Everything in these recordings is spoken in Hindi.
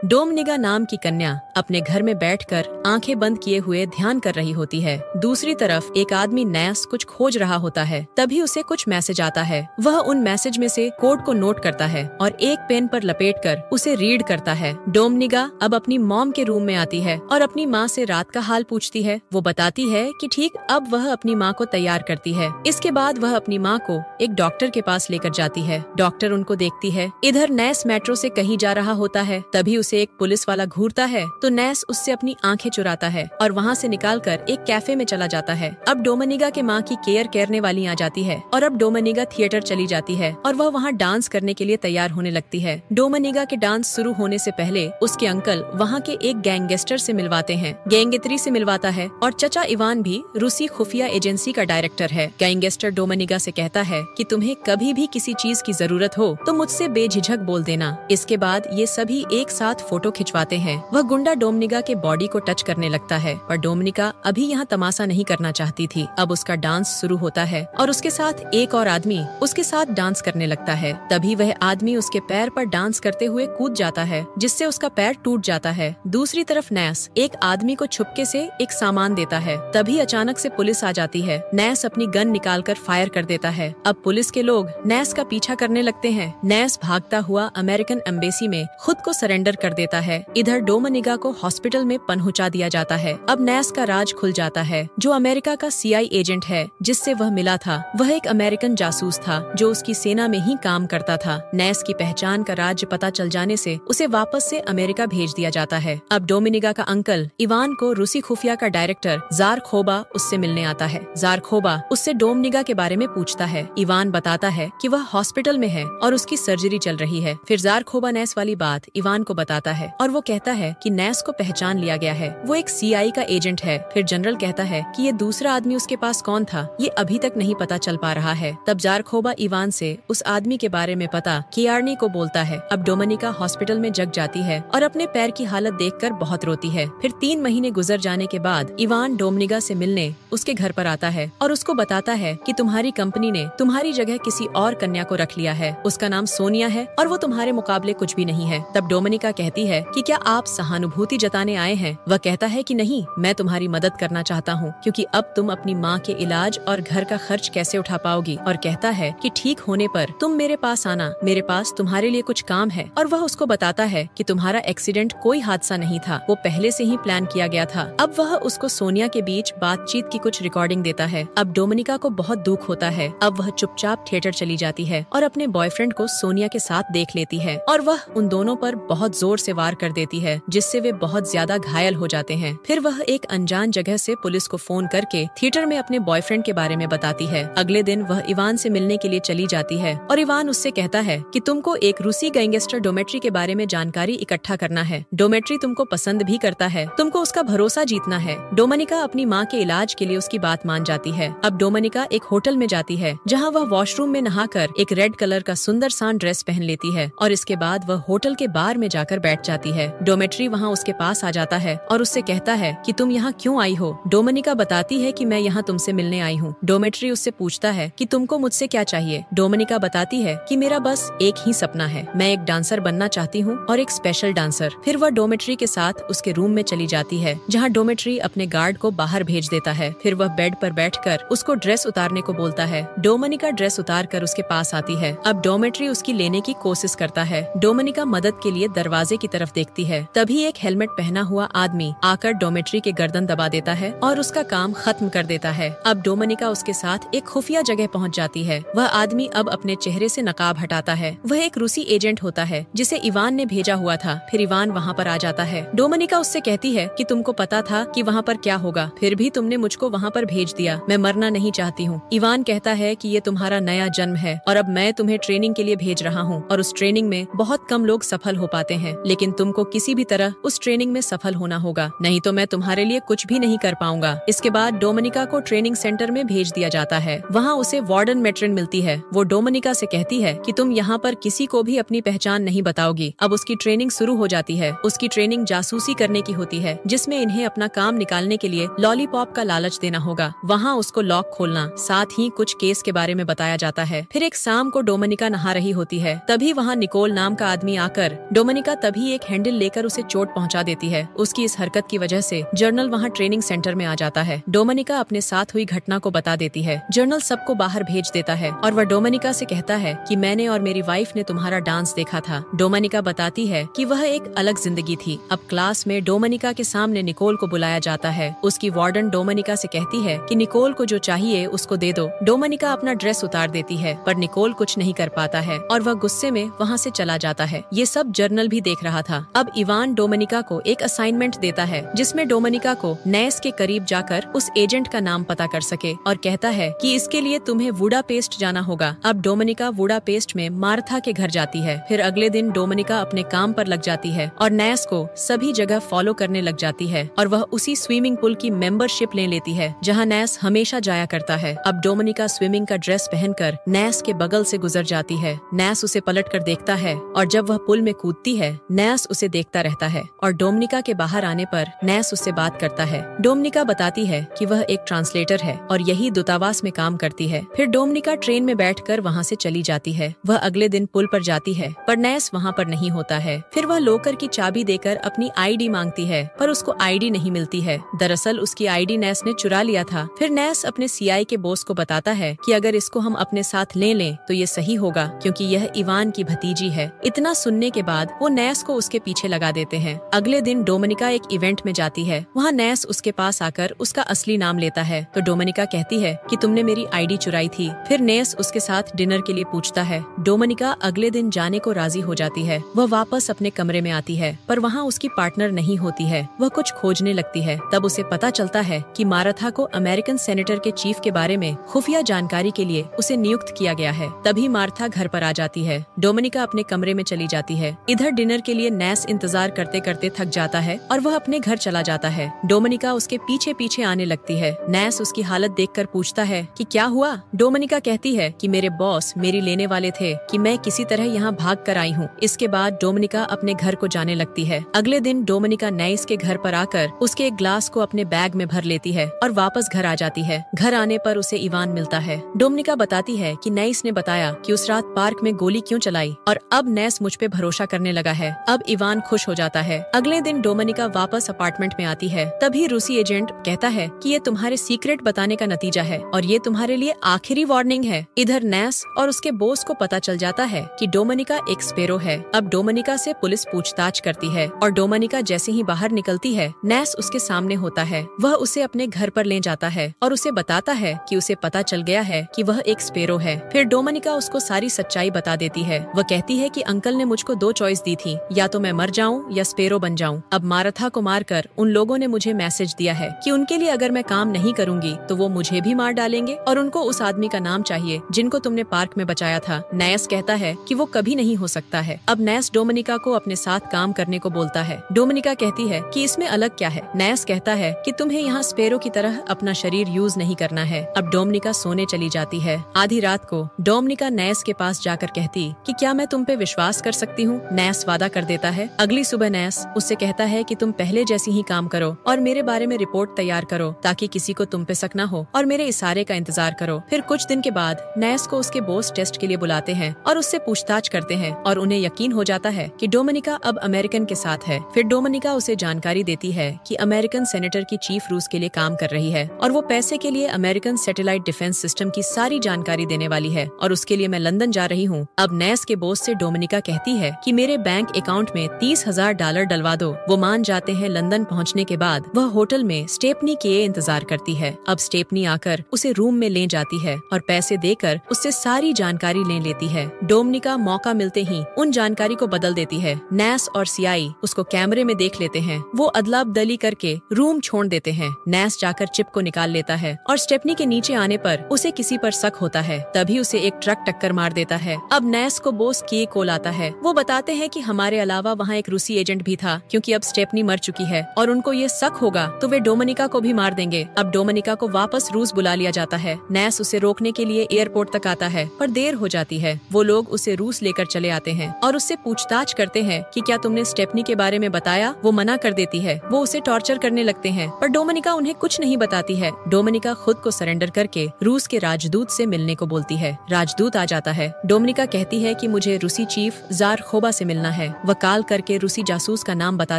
डोमनिगा नाम की कन्या अपने घर में बैठकर आंखें बंद किए हुए ध्यान कर रही होती है। दूसरी तरफ एक आदमी नैस कुछ खोज रहा होता है। तभी उसे कुछ मैसेज आता है। वह उन मैसेज में से कोड को नोट करता है और एक पेन पर लपेटकर उसे रीड करता है। डोमनिगा अब अपनी मॉम के रूम में आती है और अपनी माँ से रात का हाल पूछती है। वो बताती है कि ठीक अब वह अपनी माँ को तैयार करती है। इसके बाद वह अपनी माँ को एक डॉक्टर के पास लेकर जाती है। डॉक्टर उनको देखती है। इधर नैस मेट्रो से कहीं जा रहा होता है। तभी उसे एक पुलिस वाला घूरता है तो नैस उससे अपनी आंखें चुराता है और वहाँ से निकालकर एक कैफे में चला जाता है। अब डोमनिगा के माँ की केयर करने वाली आ जाती है और अब डोमनिगा थिएटर चली जाती है और वह वहाँ डांस करने के लिए तैयार होने लगती है। डोमनिगा के डांस शुरू होने से पहले उसके अंकल वहाँ के एक गैंगस्टर से मिलवाते हैं। गैंगेत्री से मिलवाता है और चचा इवान भी रूसी खुफिया एजेंसी का डायरेक्टर है। गैंगस्टर डोमनिगा से कहता है कि तुम्हें कभी भी किसी चीज की जरूरत हो तो मुझसे बेझिझक बोल देना। इसके बाद ये सभी एक साथ फोटो खिंचवाते हैं। वह गुंडा डोमनिगा के बॉडी को टच करने लगता है पर डोमनिगा अभी यहाँ तमाशा नहीं करना चाहती थी। अब उसका डांस शुरू होता है और उसके साथ एक और आदमी उसके साथ डांस करने लगता है। तभी वह आदमी उसके पैर पर डांस करते हुए कूद जाता है जिससे उसका पैर टूट जाता है। दूसरी तरफ नैस एक आदमी को छुपके से एक सामान देता है। तभी अचानक से पुलिस आ जाती है। नैस अपनी गन निकालकर फायर कर देता है। अब पुलिस के लोग नैस का पीछा करने लगते हैं। नैस भागता हुआ अमेरिकन एम्बेसी में खुद को सरेंडर कर देता है। इधर डोमनिगा को हॉस्पिटल में पहुंचा दिया जाता है। अब नैस का राज खुल जाता है। जो अमेरिका का सीआई एजेंट है जिससे वह मिला था वह एक अमेरिकन जासूस था जो उसकी सेना में ही काम करता था। नैस की पहचान का राज्य पता चल जाने से उसे वापस से अमेरिका भेज दिया जाता है। अब डोमिनिगा का अंकल इवान को रूसी खुफिया का डायरेक्टर जार खोबा उससे मिलने आता है। जार खोबा उससे डोमिनिगा के बारे में पूछता है। इवान बताता है कि वह हॉस्पिटल में है और उसकी सर्जरी चल रही है। फिर जार खोबा नैस वाली बात इवान को बताता है और वो कहता है कि नैस को पहचान लिया गया है। वो एक सीआई का एजेंट है। फिर जनरल कहता है कि ये दूसरा आदमी उसके पास कौन था ये अभी तक नहीं पता चल पा रहा है। तब जार खोबा इवान से उस आदमी के बारे में पता कियार्नी को बोलता है। अब डोमिनिका हॉस्पिटल में जग जाती है और अपने पैर की हालत देखकर बहुत रोती है। फिर 3 महीने गुजर जाने के बाद इवान डोमिनिगा से मिलने उसके घर पर आता है और उसको बताता है कि तुम्हारी कंपनी ने तुम्हारी जगह किसी और कन्या को रख लिया है। उसका नाम सोनिया है और वो तुम्हारे मुकाबले कुछ भी नहीं है। तब डोमिनिका कहती है कि क्या आप सहानुभूति जताने आए हैं? वह कहता है कि नहीं, मैं तुम्हारी मदद करना चाहता हूँ क्योंकि अब तुम अपनी माँ के इलाज और घर का खर्च कैसे उठा पाओगी। और कहता है कि ठीक होने पर तुम मेरे पास आना, मेरे पास तुम्हारे लिए कुछ काम है। और वह उसको बताता है कि तुम्हारा एक्सीडेंट कोई हादसा नहीं था, वो पहले से ही प्लान किया गया था। अब वह उसको सोनिया के बीच बातचीत की कुछ रिकॉर्डिंग देता है। अब डोमिनिका को बहुत दुख होता है। अब वह चुपचाप थिएटर चली जाती है और अपने बॉयफ्रेंड को सोनिया के साथ देख लेती है और वह उन दोनों पर बहुत जोर से वार कर देती है जिससे वे बहुत ज्यादा घायल हो जाते हैं। फिर वह एक अनजान जगह से पुलिस को फोन करके थिएटर में अपने बॉयफ्रेंड के बारे में बताती है। अगले दिन वह इवान से मिलने के लिए चली जाती है और इवान उससे कहता है कि तुमको एक रूसी गैंगस्टर डोमेट्री के बारे में जानकारी इकट्ठा करना है। डोमेट्री तुमको पसंद भी करता है, तुमको उसका भरोसा जीतना है। डोमिनिका अपनी माँ के इलाज के लिए उसकी बात मान जाती है। अब डोमिनिका एक होटल में जाती है जहाँ वह वॉशरूम में नहाकर एक रेड कलर का सुंदर सा ड्रेस पहन लेती है और इसके बाद वह होटल के बार में जाकर बैठ जाती है। डोमेट्री वहाँ उसके पास आ जाता है और उससे कहता है कि तुम यहाँ क्यों आई हो? डोमिनिका बताती है कि मैं यहाँ तुमसे मिलने आई हूँ। डोमेट्री उससे पूछता है कि तुमको मुझसे क्या चाहिए? डोमिनिका बताती है कि मेरा बस एक ही सपना है, मैं एक डांसर बनना चाहती हूँ और एक स्पेशल डांसर। फिर वह डोमेट्री के साथ उसके रूम में चली जाती है जहाँ डोमेट्री अपने गार्ड को बाहर भेज देता है। फिर वह बेड पर बैठकर उसको ड्रेस उतारने को बोलता है। डोमिनिका ड्रेस उतार कर उसके पास आती है। अब डोमेट्री उसकी लेने की कोशिश करता है। डोमिनिका मदद के लिए दरवाजे की तरफ देखती है। तभी एक हेलमेट पहना हुआ आदमी आकर डोमेट्री के गर्दन दबा देता है और उसका काम खत्म कर देता है। अब डोमिनिका उसके साथ एक खुफिया जगह पहुंच जाती है। वह आदमी अब अपने चेहरे से नकाब हटाता है। वह एक रूसी एजेंट होता है जिसे इवान ने भेजा हुआ था। फिर इवान वहाँ पर आ जाता है। डोमिनिका उससे कहती है कि तुमको पता था कि वहाँ पर क्या होगा, फिर भी तुमने मुझको वहाँ पर भेज दिया। मैं मरना नहीं चाहती हूँ। इवान कहता है कि ये तुम्हारा नया जन्म है और अब मैं तुम्हें ट्रेनिंग के लिए भेज रहा हूँ और उस ट्रेनिंग में बहुत कम लोग सफल हो पाते हैं, लेकिन तुमको किसी भी तरह उस उस ट्रेनिंग में सफल होना होगा, नहीं तो मैं तुम्हारे लिए कुछ भी नहीं कर पाऊंगा। इसके बाद डोमिनिका को ट्रेनिंग सेंटर में भेज दिया जाता है। वहाँ उसे वार्डन मैट्रिन मिलती है। वो डोमिनिका से कहती है कि तुम यहाँ पर किसी को भी अपनी पहचान नहीं बताओगी। अब उसकी ट्रेनिंग शुरू हो जाती है। उसकी ट्रेनिंग जासूसी करने की होती है, जिसमें इन्हें अपना काम निकालने के लिए लॉलीपॉप का लालच देना होगा। वहाँ उसको लॉक खोलना, साथ ही कुछ केस के बारे में बताया जाता है। फिर एक शाम को डोमिनिका नहा रही होती है, तभी वहाँ निकोल नाम का आदमी आकर डोमिनिका तभी एक हैंडल लेकर उसे चोट पहुँचा देती है। उसकी इस हरकत की वजह से जर्नल वहाँ ट्रेनिंग सेंटर में आ जाता है। डोमिनिका अपने साथ हुई घटना को बता देती है। जर्नल सबको बाहर भेज देता है और वह डोमिनिका से कहता है कि मैंने और मेरी वाइफ ने तुम्हारा डांस देखा था। डोमिनिका बताती है कि वह एक अलग जिंदगी थी। अब क्लास में डोमिनिका के सामने निकोल को बुलाया जाता है। उसकी वार्डन डोमिनिका से कहती है कि निकोल को जो चाहिए उसको दे दो। डोमिनिका अपना ड्रेस उतार देती है, पर निकोल कुछ नहीं कर पाता है और वह गुस्से में वहाँ से चला जाता है। ये सब जर्नल भी देख रहा था। अब इवान डोमिनिका को एक असाइनमेंट देता है, जिसमें डोमिनिका को नैस के करीब जाकर उस एजेंट का नाम पता कर सके, और कहता है कि इसके लिए तुम्हें वुडापेस्ट जाना होगा। अब डोमिनिका वुडापेस्ट में मार्था के घर जाती है। फिर अगले दिन डोमिनिका अपने काम पर लग जाती है और नैस को सभी जगह फॉलो करने लग जाती है, और वह उसी स्विमिंग पूल की मेंबरशिप ले लेती है जहां नैस हमेशा जाया करता है। अब डोमिनिका स्विमिंग का ड्रेस पहनकर नैस के बगल से गुजर जाती है। नैस उसे पलटकर देखता है और जब वह पुल में कूदती है, नैस उसे देखता रहता है और डोमिनिका के बाहर आने पर नैस उससे बात करता है। डोमिनिका बताती है कि वह एक ट्रांसलेटर है और यही दूतावास में काम करती है। फिर डोमिनिका ट्रेन में बैठकर वहाँ से चली जाती है। वह अगले दिन पुल पर जाती है, पर नैस वहाँ पर नहीं होता है। फिर वह लोकर की चाबी देकर अपनी आईडी मांगती है, पर उसको आईडी नहीं मिलती है। दरअसल उसकी आईडी नैस ने चुरा लिया था। फिर नैस अपने सीआई के बॉस को बताता है कि अगर इसको हम अपने साथ ले लें तो ये सही होगा, क्योंकि यह इवान की भतीजी है। इतना सुनने के बाद वो नैस को उसके पीछे लगा देते हैं। अगले दिन डोमिनिका एक इवेंट में जाती है। वहाँ नैस उसके पास आकर उसका असली नाम लेता है, तो डोमिनिका कहती है कि तुमने मेरी आईडी चुराई थी। फिर नैस उसके साथ डिनर के लिए पूछता है। डोमिनिका अगले दिन जाने को राजी हो जाती है। वह वापस अपने कमरे में आती है, पर वहाँ उसकी पार्टनर नहीं होती है। वह कुछ खोजने लगती है। तब उसे पता चलता है कि माराथा को अमेरिकन सेनेटर के चीफ के बारे में खुफिया जानकारी के लिए उसे नियुक्त किया गया है। तभी मार्था घर पर आ जाती है। डोमिनिका अपने कमरे में चली जाती है। इधर डिनर के लिए नैस इंतजार करते करते थक जाता है और वह अपने घर चला जाता है। डोमिनिका उसके पीछे पीछे आने लगती है। नैस उसकी हालत देखकर पूछता है कि क्या हुआ। डोमिनिका कहती है कि मेरे बॉस मेरी लेने वाले थे कि मैं किसी तरह यहाँ भाग कर आई हूँ। इसके बाद डोमिनिका अपने घर को जाने लगती है। अगले दिन डोमिनिका नैस के घर पर आकर उसके एक ग्लास को अपने बैग में भर लेती है और वापस घर आ जाती है। घर आने पर उसे इवान मिलता है। डोमिनिका बताती है कि नैस ने बताया कि उस रात पार्क में गोली क्यों चलाई और अब नैस मुझ पे भरोसा करने लगा है। अब इवान खुश हो जाता है। अगले दिन डोमिनिका वापस अपार्टमेंट में आती है। तभी रूसी एजेंट कहता है कि ये तुम्हारे सीक्रेट बताने का नतीजा है और ये तुम्हारे लिए आखिरी वार्निंग है। इधर नैस और उसके बॉस को पता चल जाता है कि डोमिनिका एक स्पेरो है। अब डोमिनिका से पुलिस पूछताछ करती है और डोमिनिका जैसे ही बाहर निकलती है, नैस उसके सामने होता है। वह उसे अपने घर पर ले जाता है और उसे बताता है कि उसे पता चल गया है कि वह एक स्पेरो है। फिर डोमिनिका उसको सारी सच्चाई बता देती है। वह कहती है कि अंकल ने मुझको 2 चॉइस दी थी, या तो मैं मर जाऊं या स्पेरो बन जाऊं। अब माराथा को मारकर उन लोगों ने मुझे मैसेज दिया है कि उनके लिए अगर मैं काम नहीं करूंगी तो वो मुझे भी मार डालेंगे और उनको उस आदमी का नाम चाहिए जिनको तुमने पार्क में बचाया था। नैस कहता है कि वो कभी नहीं हो सकता है। अब नैस डोमिनिका को अपने साथ काम करने को बोलता है। डोमिनिका कहती है कि इसमें अलग क्या है। नैस कहता है कि तुम्हें यहाँ स्पेरो की तरह अपना शरीर यूज नहीं करना है। अब डोमिनिका सोने चली जाती है। आधी रात को डोमिनिका नैस के पास जाकर कहती कि क्या मैं तुम पे विश्वास कर सकती हूँ। नैस वादा कर देता है। अगली सुबह नैस उससे कहता है कि तुम पहले जैसी ही काम करो और मेरे बारे में रिपोर्ट तैयार करो ताकि किसी को तुम पे शक न हो और मेरे इशारे का इंतजार करो। फिर कुछ दिन के बाद नैस को उसके बॉस टेस्ट के लिए बुलाते हैं और उससे पूछताछ करते हैं और उन्हें यकीन हो जाता है कि डोमिनिका अब अमेरिकन के साथ है। फिर डोमिनिका उसे जानकारी देती है कि अमेरिकन सेनेटर की चीफ रूस के लिए काम कर रही है और वो पैसे के लिए अमेरिकन सैटेलाइट डिफेंस सिस्टम की सारी जानकारी देने वाली है और उसके लिए मैं लंदन जा रही हूँ। अब नैस के बॉस से डोमिनिका कहती है कि मेरे बैंक अकाउंट में $30,000 डलवा दो। वो मान जाते हैं। लंदन पहुँचने के बाद वह होटल में स्टेपनी के इंतजार करती है। अब स्टेपनी आकर उसे रूम में ले जाती है और पैसे देकर उससे सारी जानकारी ले लेती है। डोमिनिका मौका मिलते ही उन जानकारी को बदल देती है। नैस और सीआई उसको कैमरे में देख लेते हैं। वो अदला बदली करके रूम छोड़ देते हैं। नैस जाकर चिप को निकाल लेता है और स्टेपनी के नीचे आने पर उसे किसी पर शक होता है। तभी उसे एक ट्रक टक्कर मार देता है। अब नैस को बॉस की कॉल आता है। वो बताते हैं कि हमारे अलावा वहाँ एक रूसी एजेंट भी था क्योंकि अब स्टेफनी मर चुकी है और उनको ये शक होगा तो वे डोमिनिका को भी मार देंगे। अब डोमिनिका को वापस रूस बुला लिया जाता है। नैस उसे रोकने के लिए एयरपोर्ट तक आता है पर देर हो जाती है। वो लोग उसे रूस लेकर चले आते हैं और उससे पूछताछ करते हैं कि क्या तुमने स्टेफनी के बारे में बताया। वो मना कर देती है। वो उसे टॉर्चर करने लगते हैं पर डोमिनिका उन्हें कुछ नहीं बताती है। डोमिनिका खुद को सरेंडर करके रूस के राजदूत से मिलने को बोलती है। राजदूत आ जाता है। डोमिनिका कहती है कि मुझे रूसी चीफ जार खोबा से मिलना है। वह कॉल करके रूसी जासूस का नाम बता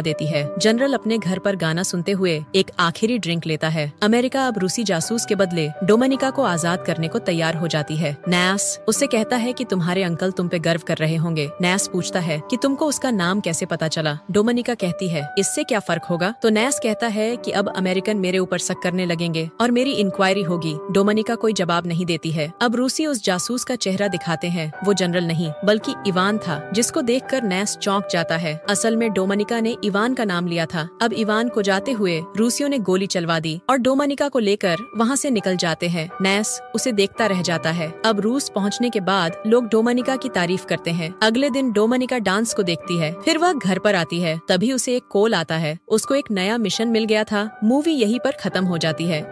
देती है। जनरल अपने घर पर गाना सुनते हुए एक आखिरी ड्रिंक लेता है। अमेरिका अब रूसी जासूस के बदले डोमिनिका को आजाद करने को तैयार हो जाती है। नैस उससे कहता है कि तुम्हारे अंकल तुम पे गर्व कर रहे होंगे। नैस पूछता है कि तुमको उसका नाम कैसे पता चला। डोमिनिका कहती है इससे क्या फर्क होगा। तो नैस कहता है कि अब अमेरिकन मेरे ऊपर शक करने लगेंगे और मेरी इंक्वायरी होगी। डोमिनिका कोई जवाब नहीं देती है। अब रूसी उस जासूस का चेहरा दिखाते हैं। वो जनरल नहीं बल्कि इवान था, जिसको देखकर नैस चौंक जाता है। असल में डोमिनिका ने इवान का नाम लिया था। अब इवान को जाते हुए रूसियों ने गोली चलवा दी और डोमिनिका को लेकर वहाँ से निकल जाते हैं। नैस उसे देखता रह जाता है। अब रूस पहुँचने के बाद लोग डोमिनिका की तारीफ करते हैं। अगले दिन डोमिनिका डांस को देखती है। फिर वह घर पर आती है। तभी उसे एक कॉल आता है। उसको एक नया मिशन मिल गया था। मूवी यहीं पर खत्म हो जाती है।